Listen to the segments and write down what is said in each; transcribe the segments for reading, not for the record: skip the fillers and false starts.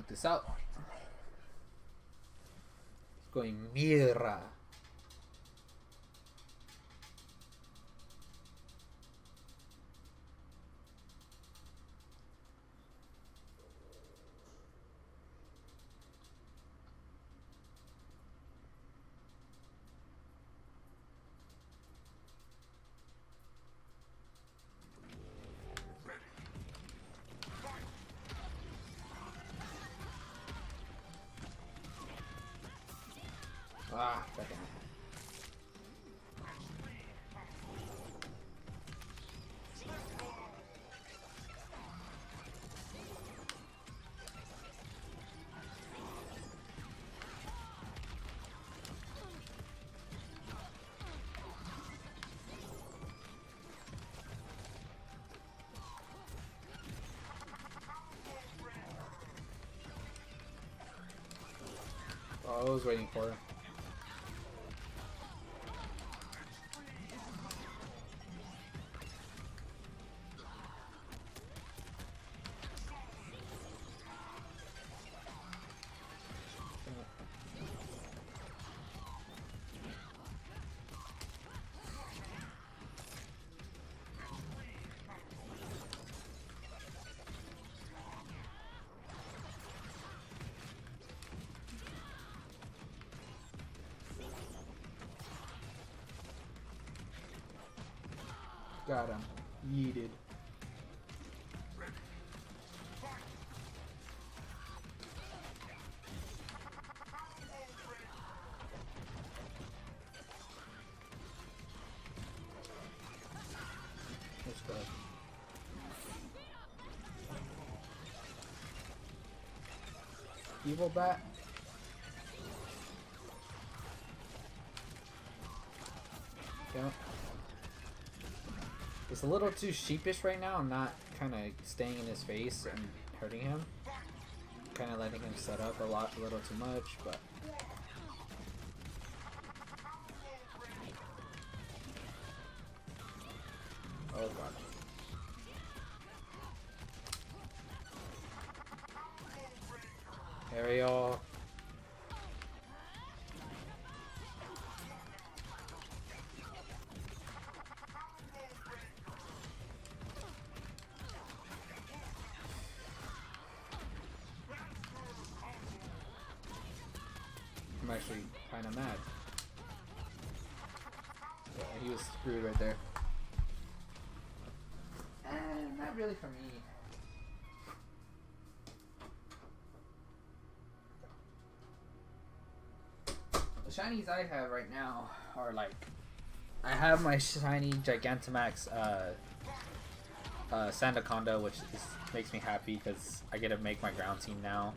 knock this out. It's going Mira. Ah, second. Oh, I was waiting for her. Got him. Yeeted. Let's go. Evil bat. Yeah. It's a little too sheepish right now. I'm not kind of staying in his face and hurting him. Kind of letting him set up a little too much, but. Oh god. Aerial. I'm actually kind of mad. Yeah, he was screwed right there. Not really for me. The shinies I have right now are like, I have my shiny Gigantamax Sandaconda, which makes me happy because I get to make my ground team now.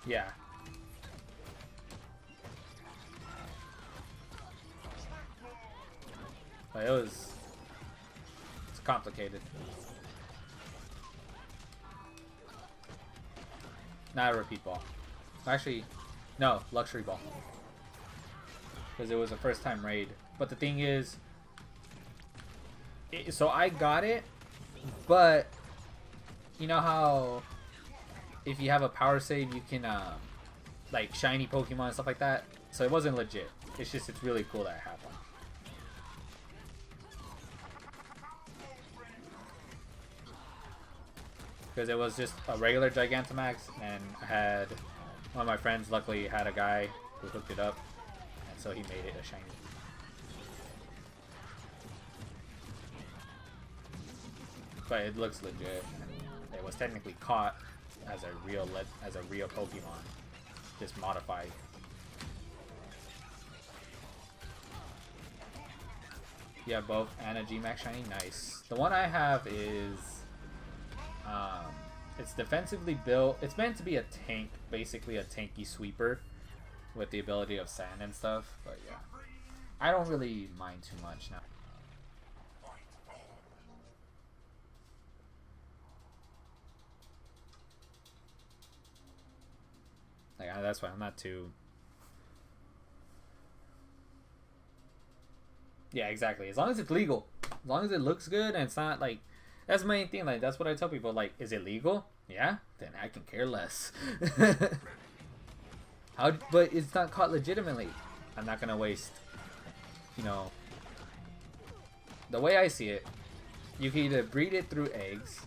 Yeah. But it's complicated. Not a repeat ball. Actually, no, luxury ball. Because it was a first time raid. But the thing is, so I got it, but you know how if you have a power save, you can like shiny Pokemon and stuff like that. So it wasn't legit. It's just it's really cool that I have one. Because it was just a regular Gigantamax, and I had one of my friends luckily had a guy who hooked it up, and so he made it a shiny. But it looks legit. It was technically caught as a real Pokemon, just modified. Yeah, both and a Gmax shiny. Nice. The one I have is it's defensively built. It's meant to be a tank, basically a tanky sweeper with the ability of sand and stuff. But yeah, I don't really mind too much now. Like that's why I'm not too Yeah, exactly. As long as it's legal, as long as it looks good and it's not like, that's the main thing. Like that's what I tell people. Like, is it legal? Yeah, then I can care less. How? But it's not caught legitimately. I'm not gonna waste. You know, the way I see it, you can either breed it through eggs,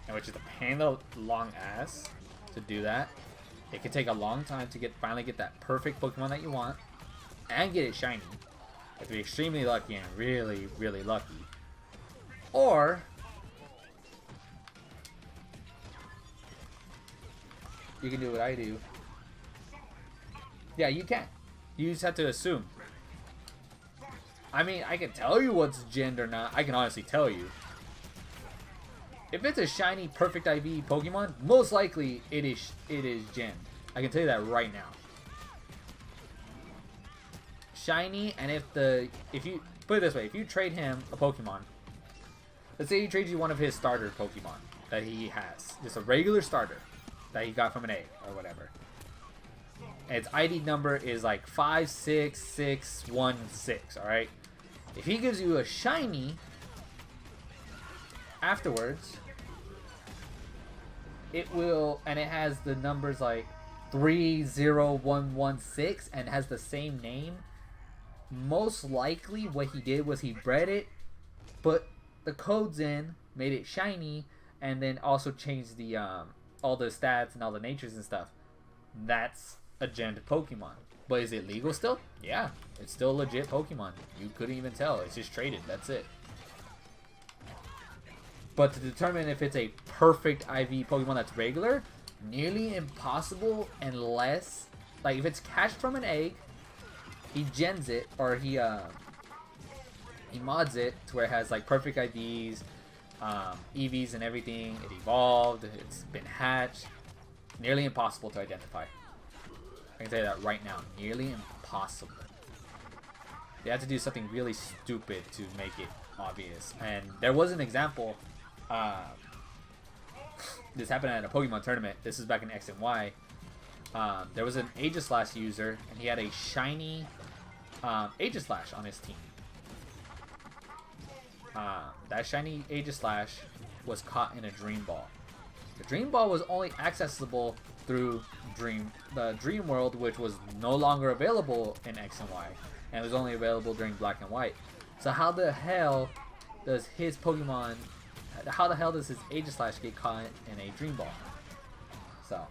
and which is a pain in the long ass to do that. It can take a long time to finally get that perfect Pokemon that you want, and get it shiny. If you're extremely lucky and really, really lucky. Or you can do what I do. Yeah, you can. You just have to assume. I mean, I can tell you what's gen or not. I can honestly tell you. If it's a shiny, perfect IV Pokemon, most likely it is gen. I can tell you that right now. Shiny, and if you put it this way, if you trade him a Pokemon, let's say he trades you one of his starter Pokemon that he has, just a regular starter that he got from an egg or whatever. And its ID number is like 56616. All right. If he gives you a shiny afterwards, it will, and it has the numbers like 30116 and has the same name. Most likely what he did was he bred it, put the codes in, made it shiny, and then also changed the all the stats and all the natures and stuff. That's a gen Pokemon. But is it legal still? Yeah, it's still a legit Pokemon. You couldn't even tell. It's just traded. That's it. But to determine if it's a perfect IV Pokemon that's regular, nearly impossible unless, like, if it's hatched from an egg, he gens it, or he mods it to where it has like perfect IVs, EVs and everything. It evolved. It's been hatched. Nearly impossible to identify. I can tell you that right now. Nearly impossible. They had to do something really stupid to make it obvious. And there was an example. This happened at a Pokemon tournament. This is back in X and Y. There was an Aegislash user, and he had a shiny Aegislash on his team. That shiny Aegislash was caught in a Dream Ball. The Dream Ball was only accessible through the Dream World, which was no longer available in X and Y, and it was only available during Black and White. So how the hell does his Pokemon, how the hell does his Aegislash get caught in a Dream Ball? So,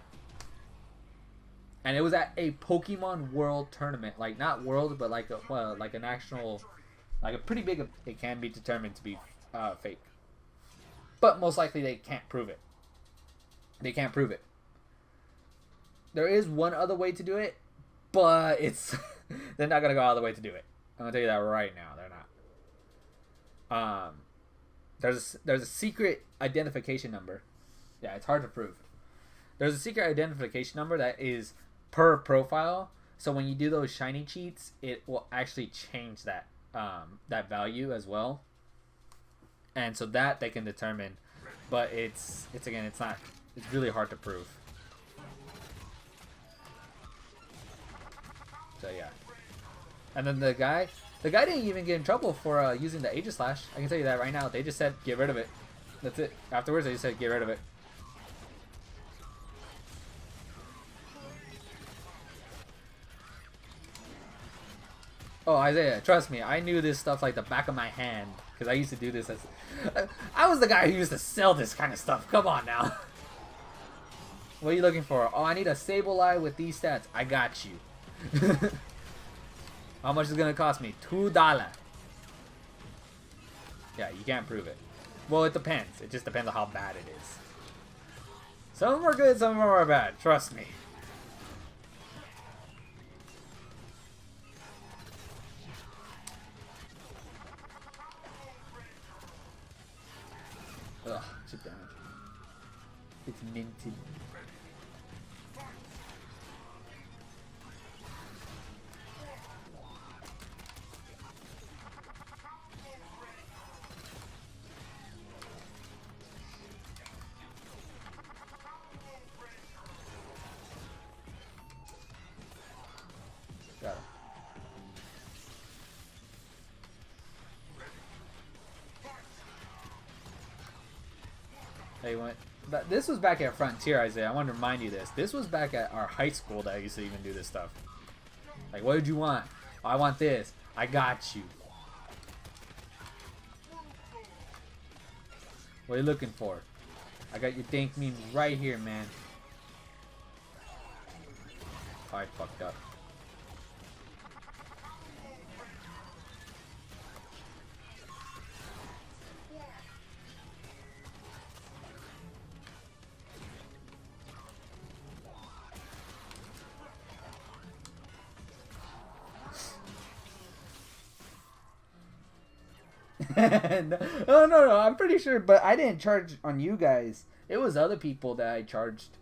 and it was at a Pokemon World tournament, like not World, but like an actual, like a pretty big. It can be determined to be fake, but most likely they can't prove it. They can't prove it. There is one other way to do it, but it's they're not gonna go all the way to do it. I'm gonna tell you that right now. They're not. There's a secret identification number. Yeah, it's hard to prove. There's a secret identification number that is per profile. So when you do those shiny cheats, it will actually change that that value as well. And so that they can determine, but it's again, it's really hard to prove. So yeah, and then the guy didn't even get in trouble for using the Aegislash. I can tell you that right now. They just said get rid of it. That's it. Afterwards, they just said get rid of it. Oh, Isaiah, trust me, I knew this stuff like the back of my hand because I used to do this as I was the guy who used to sell this kind of stuff. Come on now. What are you looking for? Oh, I need a Sableye with these stats. I got you. How much is it gonna cost me? $2. Yeah, you can't prove it. Well, it depends. It just depends on how bad it is. Some of them are good, some of them are bad. Trust me. Ugh, chip damage. It's minted. Got him. Like when this was back at Frontier, Isaiah. I want to remind you this. This was back at our high school that I used to even do this stuff. Like, what did you want? Oh, I want this. I got you. What are you looking for? I got your dank memes right here, man. Oh, I fucked up. No. I'm pretty sure, but I didn't charge on you guys. It was other people that I charged.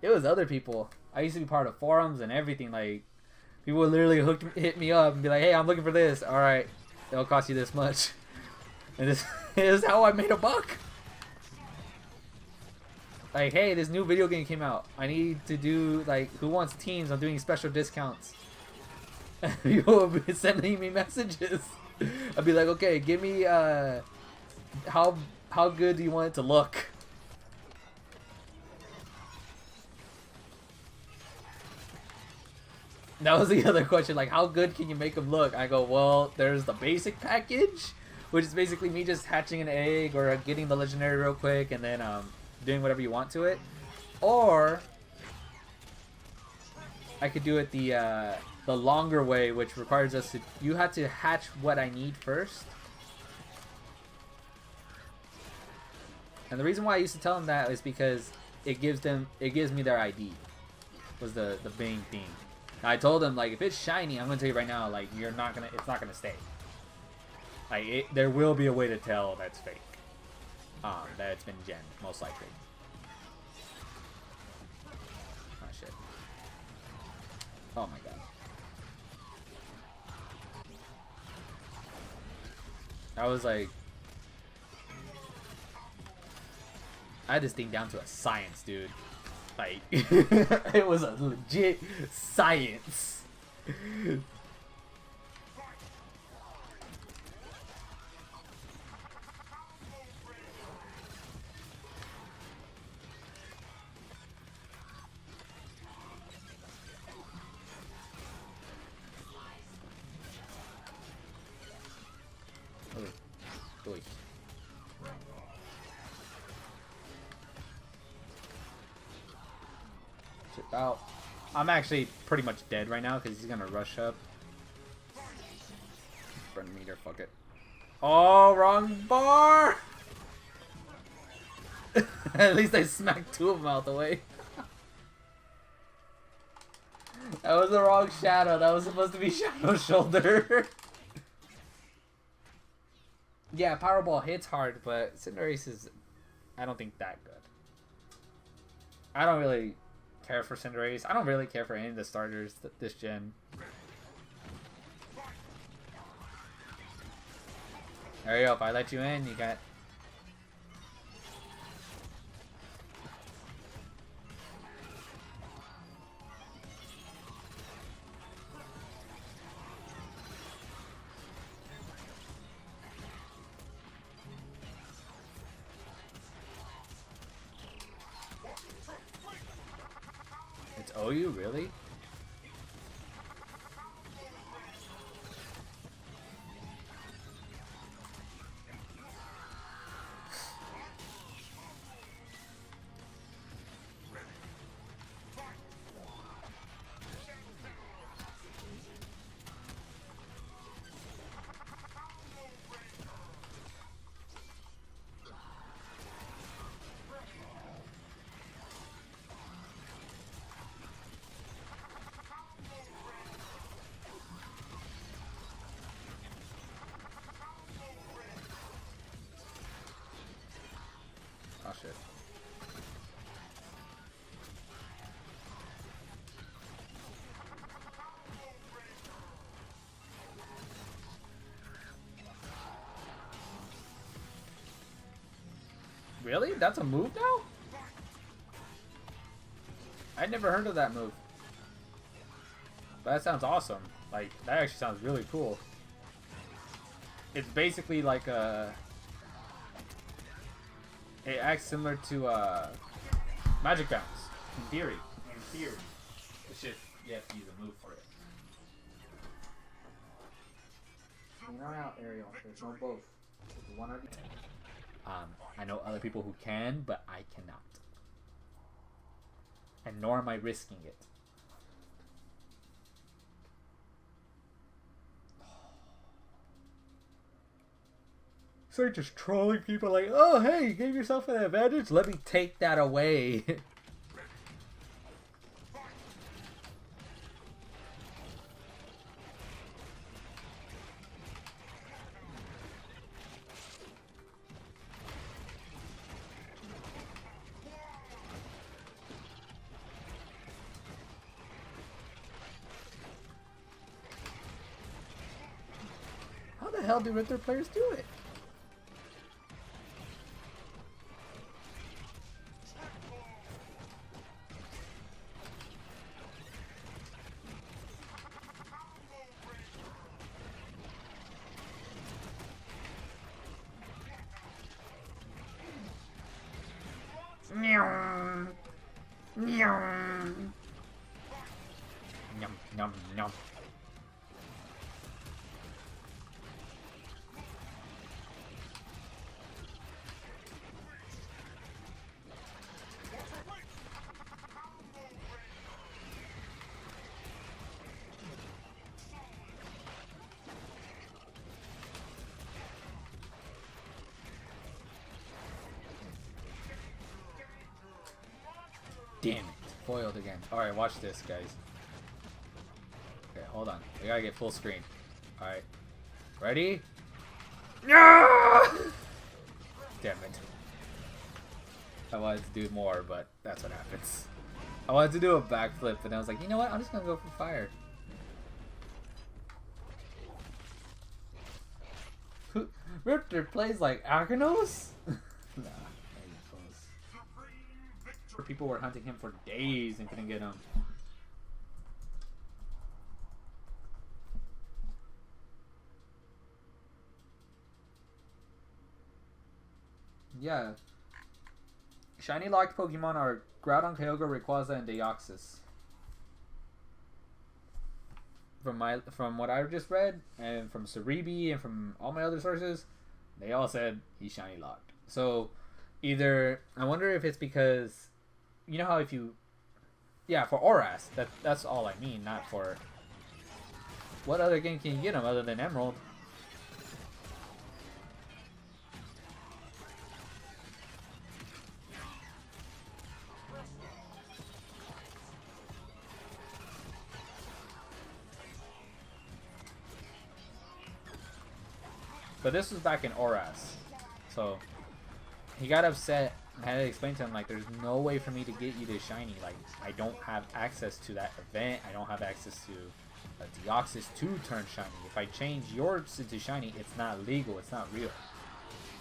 It was other people. I used to be part of forums and everything. Like, people would literally hit me up and be like, "Hey, I'm looking for this. All right, it'll cost you this much." And this is how I made a buck. Like, hey, this new video game came out. I need to do like, who wants teams? I'm doing special discounts. People would be sending me messages. I'd be like, okay, give me how good do you want it to look? That was the other question, like, how good can you make them look? I go, well, there's the basic package, which is basically me just hatching an egg or getting the legendary real quick and then doing whatever you want to it. Or I could do it the longer way, which requires us to, you have to hatch what I need first. And the reason why I used to tell them that is because it gives me their ID. Was the main thing. I told them, like, if it's shiny, I'm gonna tell you right now, like, it's not gonna stay. Like, there will be a way to tell that's fake. That it's been gemmed, most likely. Oh shit. Oh my god. I was like, I had this thing down to a science, dude. Like, it was a legit science. Out. I'm actually pretty much dead right now because he's gonna rush up. Front meter, fuck it. Oh, wrong bar! At least I smacked two of them out the way. That was the wrong shadow. That was supposed to be Shadow Shoulder. Yeah, Powerball hits hard, but Cinderace is, I don't think that good. I don't really care for Cinderace. I don't really care for any of the starters this gen. There you go. If I let you in, you got... It's OU, really? Oh shit. Really? That's a move now? I'd never heard of that move. But that sounds awesome. Like, that actually sounds really cool. It's basically like a... It acts similar to Magic Bounce. In theory. In theory. It's just you have to use a move for it. Not out, Ariel. There's no both. There's one or the I know other people who can, but I cannot. And nor am I risking it. So you're just trolling people like, oh hey, you gave yourself an advantage? Let me take that away. How the hell do Ritter players do it? Meow. Meow. Yum, yum, yum. Damn it. Foiled again. Alright, watch this, guys. Okay, hold on. We gotta get full screen. Alright. Ready? No! Damn it. I wanted to do more, but that's what happens. I wanted to do a backflip, but then I was like, you know what? I'm just gonna go for fire. Richter plays like Arcanos? Nah. People were hunting him for days and couldn't get him. Yeah. Shiny locked Pokemon are Groudon, Kyogre, Rayquaza, and Deoxys. From what I've just read, and from Cerebi, and from all my other sources, they all said he's shiny locked. So either I wonder if it's because, you know how if you, yeah, for Oras, that's all I mean, not for, what other game can you get him other than Emerald? But this was back in Oras, so he got upset. I had to explain to him, like, there's no way for me to get you to shiny. Like, I don't have access to that event. I don't have access to a Deoxys to turn shiny. If I change yours into shiny, it's not legal. It's not real.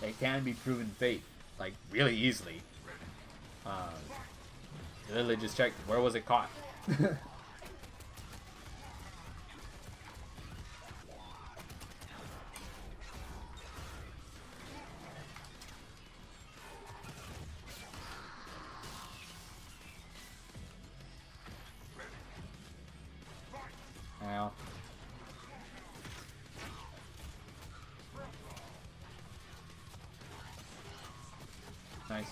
It can be proven fake, like, really easily. Literally just checked, where was it caught? Now. Nice.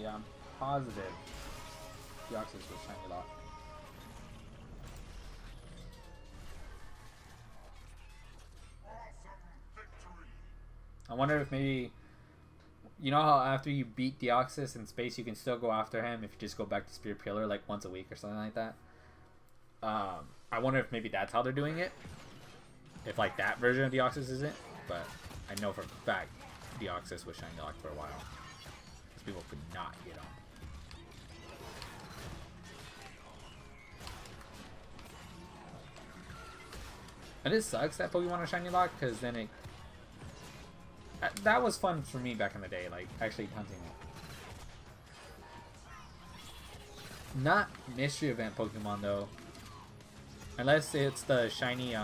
Yeah, I'm positive Deoxys was shiny lock. I wonder if maybe, you know how after you beat Deoxys in space, you can still go after him if you just go back to Spear Pillar like once a week or something like that. I wonder if maybe that's how they're doing it. If like that version of Deoxys isn't, but I know for a fact Deoxys was shiny locked for a while. Because people could not get on. And it sucks that Pokemon are shiny locked, because then it... That was fun for me back in the day, like actually hunting it. Not mystery event Pokemon though. Unless it's the shiny,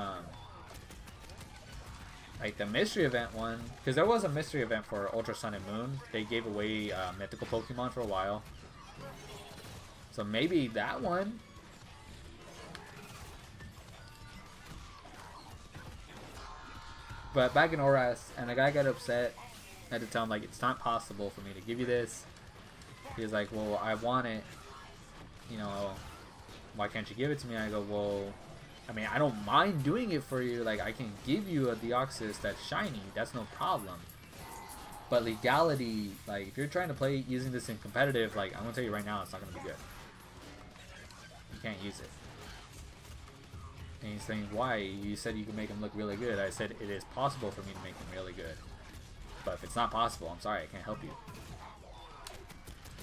like the mystery event one. Because there was a mystery event for Ultra Sun and Moon. They gave away mythical Pokemon for a while. So maybe that one. But back in ORAS, and the guy got upset. I had to tell him, like, it's not possible for me to give you this. He was like, well, I want it. You know, why can't you give it to me? I go, well, I mean, I don't mind doing it for you. Like, I can give you a Deoxys that's shiny. That's no problem. But legality, like, if you're trying to play using this in competitive, like, I'm going to tell you right now, it's not going to be good. You can't use it. And he's saying, why? You said you can make him look really good. I said, it is possible for me to make him really good. But if it's not possible, I'm sorry, I can't help you.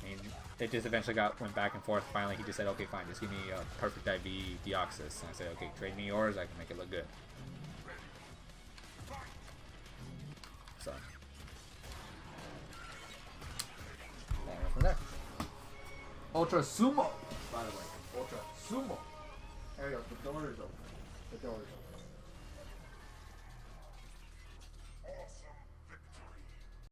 And it just eventually went back and forth. Finally, he just said, okay, fine, just give me a perfect IV Deoxys. And I said, okay, trade me yours, I can make it look good. So. And from there. Ultra Sumo, by the way. Ultra Sumo. There you go, the door is open. The door is open.